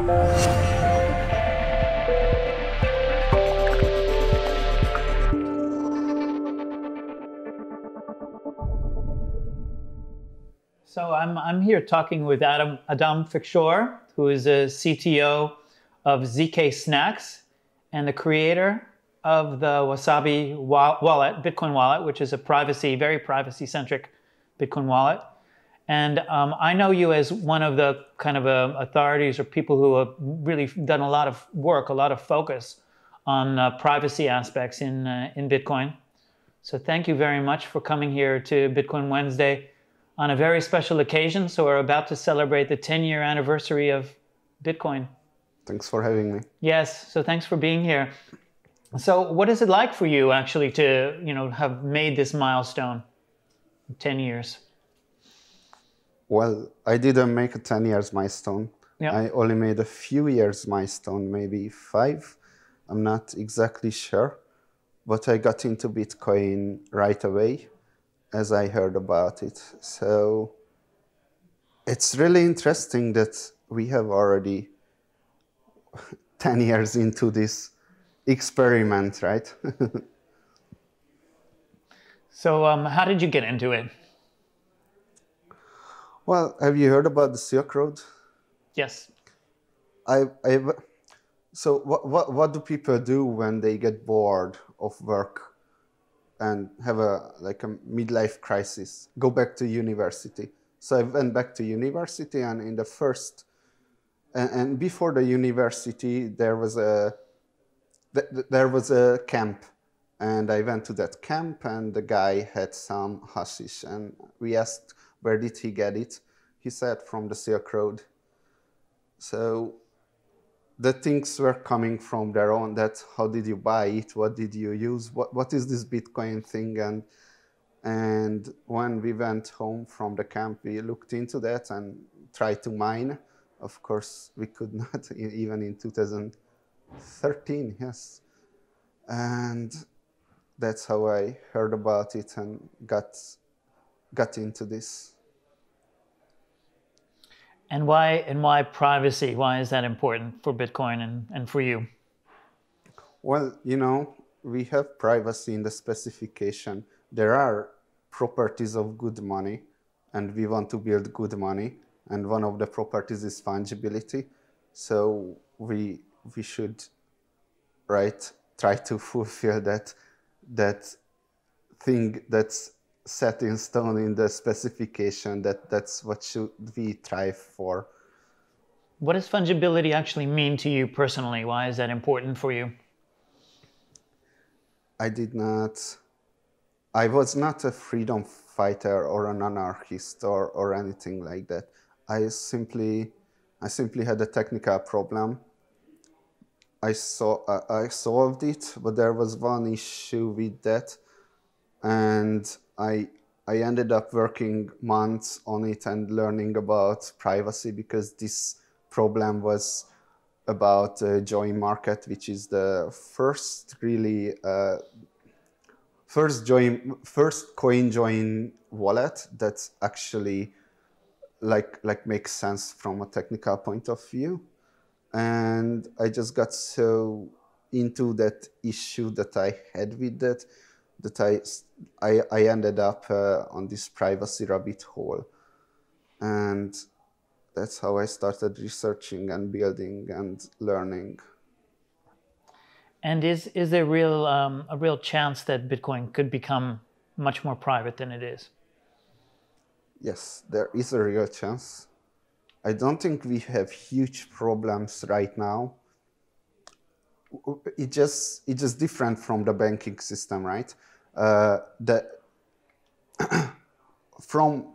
So I'm here talking with Ádám Ficsor, who is a CTO of ZK Snacks and the creator of the Wasabi wallet, Bitcoin wallet, which is a very privacy-centric Bitcoin wallet. And I know you as one of the kind of authorities or people who have really done a lot of work, a lot of focus on privacy aspects in Bitcoin. So thank you very much for coming here to Bitcoin Wednesday on a very special occasion. So we're about to celebrate the 10-year anniversary of Bitcoin. Thanks for having me. Yes, so thanks for being here. So what is it like for you actually to, have made this milestone, 10 years? Well, I didn't make a 10 years milestone. Yeah. I only made a few years milestone, maybe 5. I'm not exactly sure, but I got into Bitcoin right away as I heard about it. So it's really interesting that we have already 10 years into this experiment, right? So how did you get into it? Well, have you heard about the Silk Road? Yes. So what do people do when they get bored of work and have a midlife crisis? Go back to university. So I went back to university, and in the first and before the university there was a camp, and I went to that camp, and the guy had some hashish, and we asked where did he get it. He said from the Silk Road. So the things were coming from their own. That how did you buy it? What did you use? What is this Bitcoin thing? And when we went home from the camp, we looked into that and tried to mine. Of course, we could not, even in 2013, yes. And that's how I heard about it and got into this. And why privacy? Why is that important for Bitcoin and for you? Well, we have privacy in the specification. There are properties of good money, and we want to build good money. And one of the properties is fungibility. So we should, try to fulfill that thing that's set in stone in the specification. That's what should we strive for. What does fungibility actually mean to you personally? Why is that important for you? I was not a freedom fighter or an anarchist or anything like that. I simply had a technical problem. I solved it, but there was one issue with that, and I ended up working months on it and learning about privacy, because this problem was about Join Market, which is the first coin join wallet that's actually makes sense from a technical point of view. And I just got so into that issue that I had with that I ended up on this privacy rabbit hole. And that's how I started researching and building and learning. And is there a real chance that Bitcoin could become much more private than it is? Yes, there is a real chance. I don't think we have huge problems right now. It's just different from the banking system, right? From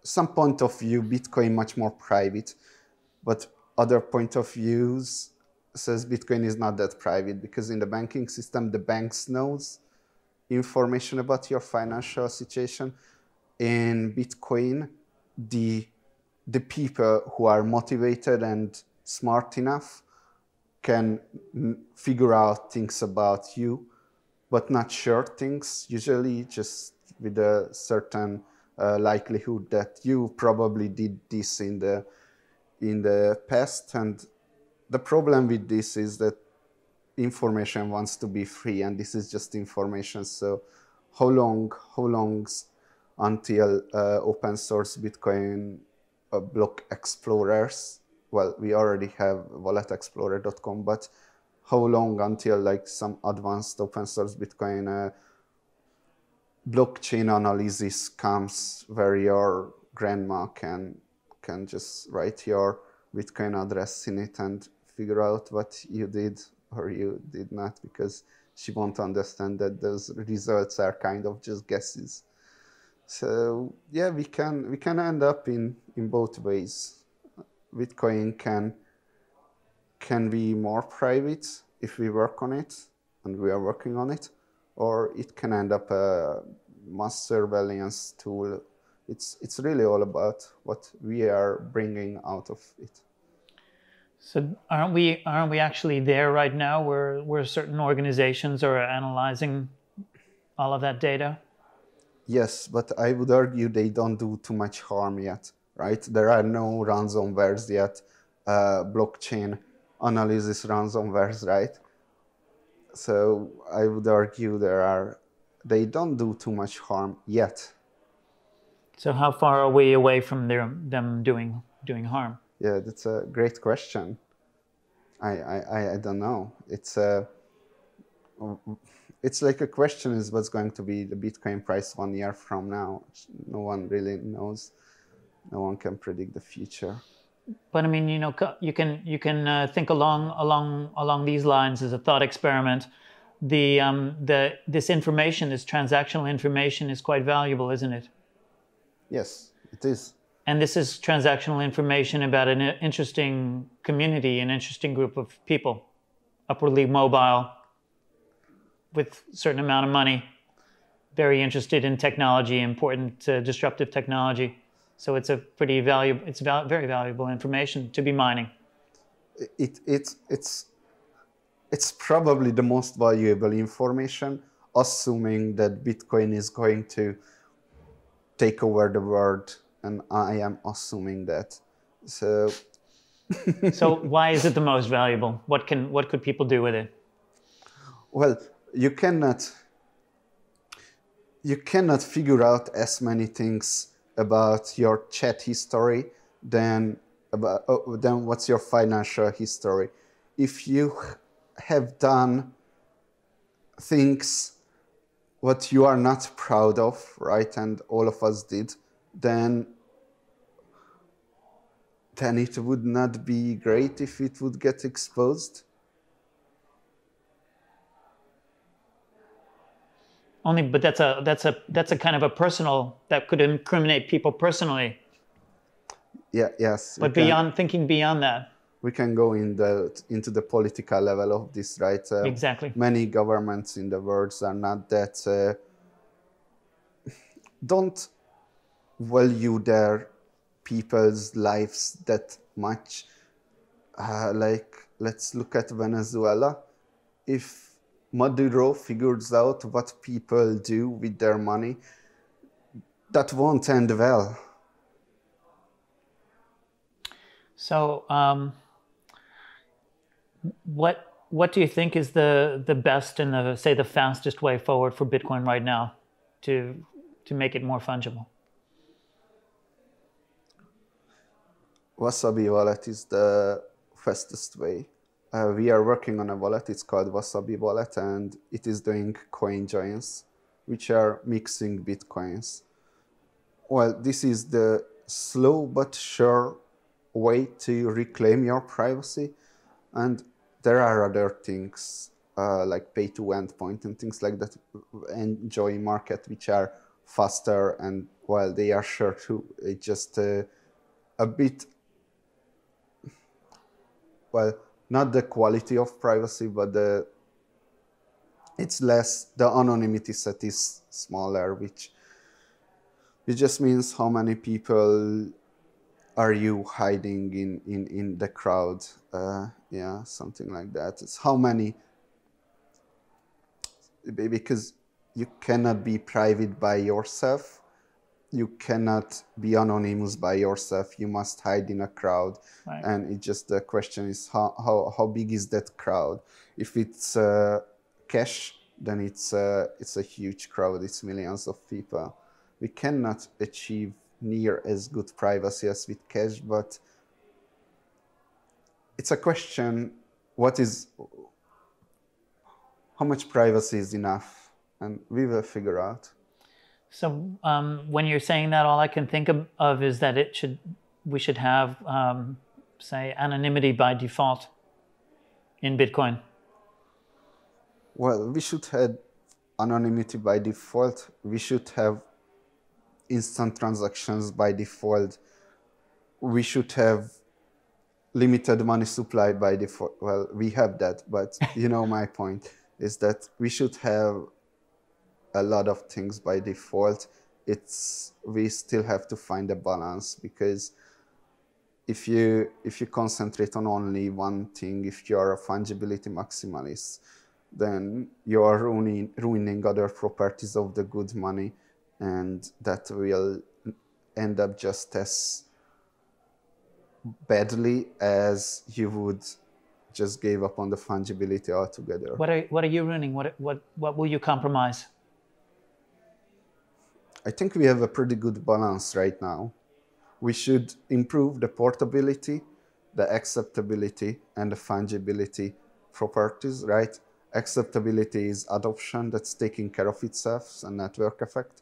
some point of view, Bitcoin much more private, but other point of views says Bitcoin is not that private, because in the banking system, the banks knows information about your financial situation. In Bitcoin, the people who are motivated and smart enough can figure out things about you, but not sure things, usually just with a certain likelihood that you probably did this in the past, and the problem with this is that information wants to be free, and this is just information. So how long until open source Bitcoin block explorers? Well, we already have walletexplorer.com, but how long until like some advanced open source Bitcoin blockchain analysis comes where your grandma can just write your Bitcoin address in it and figure out what you did or you did not, because she won't understand that those results are kind of just guesses. So yeah, we can end up in both ways. Bitcoin can be more private if we work on it, and we are working on it, or it can end up a mass surveillance tool. It's really all about what we are bringing out of it. So aren't we actually there right now where certain organizations are analyzing all of that data? Yes, but I would argue they don't do too much harm yet, right? There are no ransomwares yet, blockchain analysis ransomwares, right? So I would argue they don't do too much harm yet. So how far are we away from them doing harm? Yeah, that's a great question. I don't know. It's like a question is what's going to be the Bitcoin price 1 year from now. No one really knows. No one can predict the future. But I mean, you can think along these lines as a thought experiment. This information, this transactional information, is quite valuable, isn't it? Yes, it is. And this is transactional information about an interesting community, an interesting group of people, upwardly mobile, with a certain amount of money, very interested in technology, important disruptive technology. So it's a pretty valuable, very valuable information to be mining. It's probably the most valuable information, assuming that Bitcoin is going to take over the world, and I am assuming that. So So why is it the most valuable? What could people do with it? Well, you cannot figure out as many things about your chat history than what's your financial history. If you have done things what you are not proud of, right, and all of us did, then it would not be great if it would get exposed. But that's a kind of a personal, that could incriminate people personally. Yeah, yes. But thinking beyond that, we can go into the political level of this, right? Exactly. Many governments in the world are not that don't value their people's lives that much. Like, let's look at Venezuela. If Maduro figures out what people do with their money, that won't end well. So, what do you think is the best and the fastest way forward for Bitcoin right now to make it more fungible? Wasabi wallet is the fastest way. We are working on a wallet. It's called Wasabi wallet, and it is doing coin joins, which are mixing Bitcoins. Well, this is the slow but sure way to reclaim your privacy. And there are other things like pay to endpoint and things like that, enjoy market, which are faster, and while they are sure too, it's just a bit, well, not the quality of privacy, but it's less, the anonymity set is smaller, which it just means how many people are you hiding in the crowd? Yeah, something like that. It's how many, because you cannot be private by yourself. you cannot be anonymous by yourself. You must hide in a crowd. Right. And it just, the question is how big is that crowd? If it's cash, then it's a huge crowd. It's millions of people. We cannot achieve near as good privacy as with cash, but it's a question, how much privacy is enough? And we will figure out. So when you're saying that, all I can think of is that we should have, say, anonymity by default in Bitcoin. Well, we should have anonymity by default. We should have instant transactions by default. We should have limited money supply by default. Well, we have that, but you know my point is that we should have a lot of things by default. We still have to find a balance, because if you concentrate on only one thing, if you're a fungibility maximalist, then you are ruining other properties of the good money, and that will end up just as badly as you would just give up on the fungibility altogether. What are you ruining? What will you compromise? I think we have a pretty good balance right now. We should improve the portability, the acceptability, and the fungibility properties, right? Acceptability is adoption, that's taking care of itself, it's a network effect.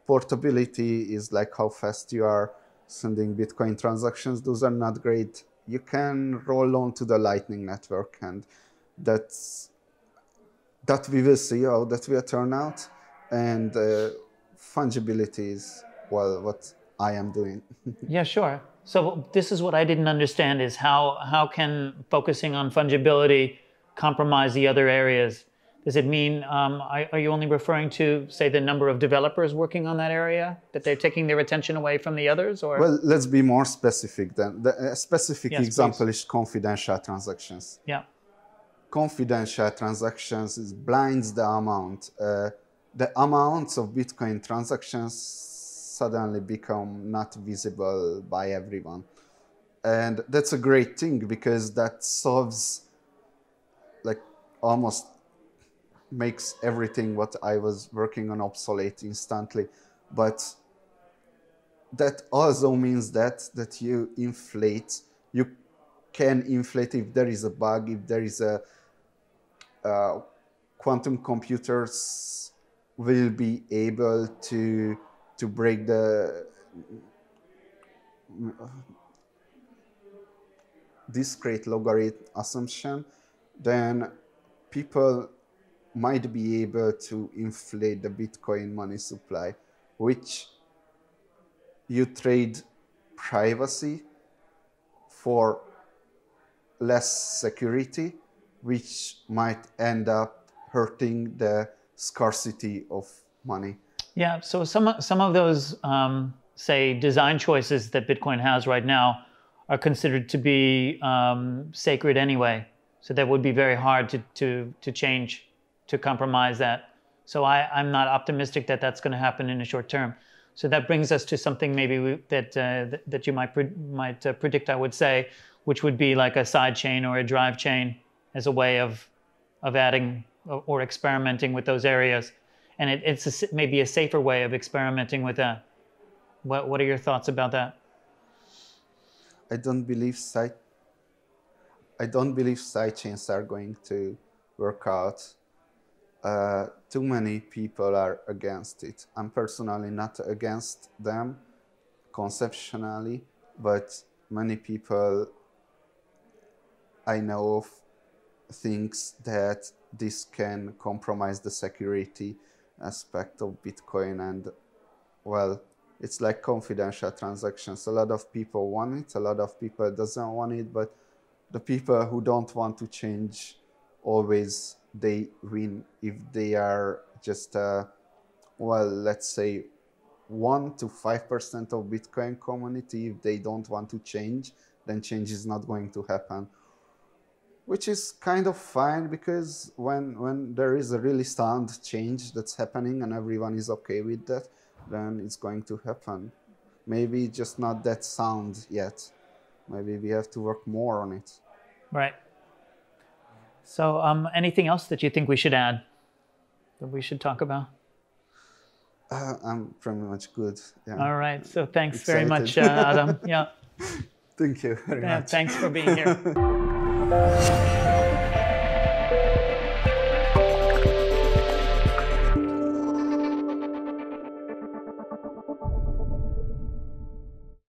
Portability is like how fast you are sending Bitcoin transactions. Those are not great. You can roll on to the Lightning Network, and that we will see how that will turn out. And fungibility is, well, what I am doing. Yeah, sure. So this is what I didn't understand, is how can focusing on fungibility compromise the other areas? Does it mean, are you only referring to, say, the number of developers working on that area, that they're taking their attention away from the others? Or? Well, let's be more specific then. The specific example is confidential transactions. Yeah. Confidential transactions blinds the amount. The amounts of Bitcoin transactions suddenly become not visible by everyone. And that's a great thing, because that solves, like, almost makes everything what I was working on obsolete instantly. But that also means that you can inflate if there is a bug, if there is a quantum computers will be able to break the discrete logarithm assumption, then people might be able to inflate the Bitcoin money supply, which you trade privacy for less security, which might end up hurting the scarcity of money. Yeah, so some of those, say, design choices that Bitcoin has right now are considered to be sacred anyway. So that would be very hard to change, to compromise that. So I'm not optimistic that that's going to happen in the short term. So that brings us to something maybe that you might predict, I would say, which would be like a side chain or a drive chain as a way of adding or experimenting with those areas. And it's maybe a safer way of experimenting with that. What are your thoughts about that? I don't believe sidechains are going to work out. Too many people are against it. I'm personally not against them conceptually, but many people I know of thinks that this can compromise the security aspect of Bitcoin. And, well, it's like confidential transactions. A lot of people want it, a lot of people doesn't want it, but the people who don't want to change, always they win. If they are just, well, let's say 1 to 5% of Bitcoin community, if they don't want to change, then change is not going to happen. Which is kind of fine, because when there is a really sound change that's happening and everyone is okay with that, then it's going to happen. Maybe just not that sound yet. Maybe we have to work more on it. Right. So anything else that you think we should add, that we should talk about? I'm pretty much good. Yeah. All right. So thanks Excited. very much, Ádám. Yeah. Thank you very much. Thanks for being here.